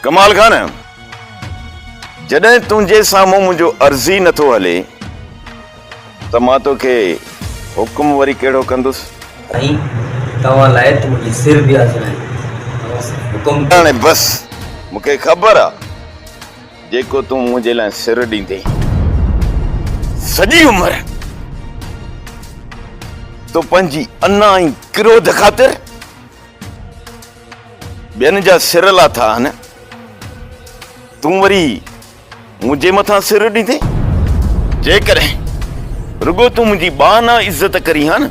कमाल खान जॾहिं तुंहिंजे साम्हूं मुंहिंजो अर्ज़ी नथो हले त मां तोखे हुकुम वरी कहिड़ो कंदुसि। साईं तव्हां लाइ त मुंहिंजी सिर बि हाज़िर आहे। हुकुम हाणे बस मूंखे ख़बर आहे जेको तूं मुंहिंजे लाइ सिर ॾींदे सॼी उमिरि तो पंहिंजी अना ऐं क्रोध ख़ातिर ॿियनि जा सिर लाथा आहिनि, तूं वरी मुंहिंजे मथां सिर ॾींदे। जेकॾहिं रुगो तूं मुंहिंजी बाना इज़त करी हा न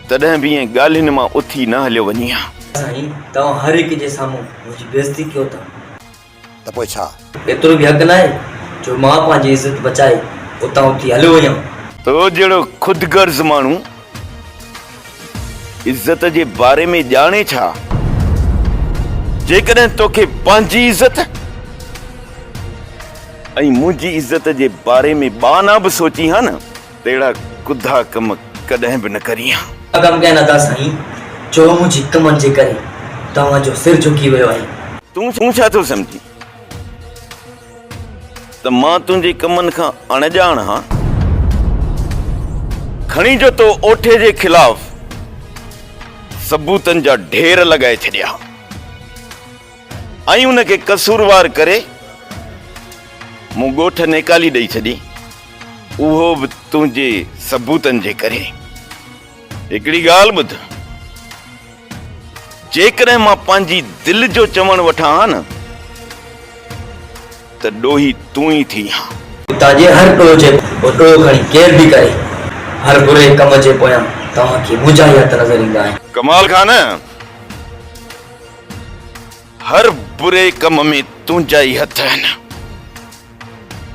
तॾहिं बि ईअं ॻाल्हियुनि मां उथी न हलियो वञी हा। साईं तव्हां हर हिक जे साम्हूं मुंहिंजी बेइज़ती कयो था त पोइ छा? एतिरो बि हक़ न आहे जो मां पंहिंजी इज़त बचाए उतां उथी हलियो वञा। तो जहिड़ो ख़ुदगर्ज़ माण्हू इज़त जे बारे में ॼाणे छा, जेकॾहिं तोखे पंहिंजी इज़त ऐं मुंहिंजी इज़त जे बारे में बाना बि सोची हा न तहिड़ा कुधा कम कॾहिं बि न करी हा। कम कया नथा साईं, जो मुंहिंजी कमनि जे करे तव्हांजो सिर झुकी वियो आहे। तूं छा थो सम्झी त मां तुंहिंजे कमनि खां अणॼाण हा? खणी जो तो ओठे जे खिलाफ़ सबूतनि जा ढेर लॻाए छॾिया ऐं उनखे कसूरवार करे मूं ॻोठ नेकाली ॾेई छॾी, उहो बि तुंहिंजे सबूतनि जे करे। हिकिड़ी ॻाल्हि ॿुध, जेकॾहिं मां पंहिंजी दिलि जो चवणु वठां हा न त ॾोही तूं ई थी हा। तव्हांजे हर ॾोह जे ॾोह खणी केर बि करे हर बुरे कम जे पोयां तव्हांखे मुंहिंजा ई हथ नज़र ईंदा आहिनि। कमाल खान हर बुरे कम में तुंहिंजा ई हथ आहिनि,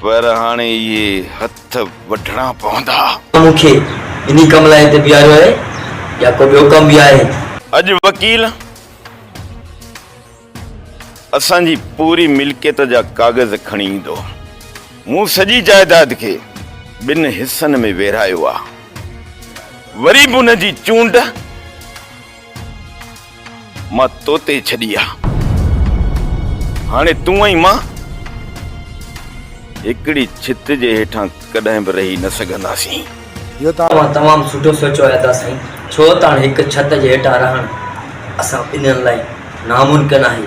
पर हाणे इहे हथ वढणा पवंदा। मूंखे इन कम लाइ हिते बीहारियो आहे या को ॿियो कम बि आहे? अॼु वकील असांजी पूरी मिल्कियत जा कागज़ खणी ईंदो। मूं सॼी जाइदाद खे 2 हिस्सनि में विरहायो आहे, वरी बि उनजी चूंड मां तोते छॾी आहे। हाणे तूं ऐं मां हिकिड़ी छित जे हेठां कॾहिं बि रही न सघंदासीं। इहो तव्हां तमामु सुठो सोचियो आहे था साईं, छो त हाणे हिकु छत जे हेठां रहणु असां ॿिन्हिनि लाइ नामुमकिन आहे।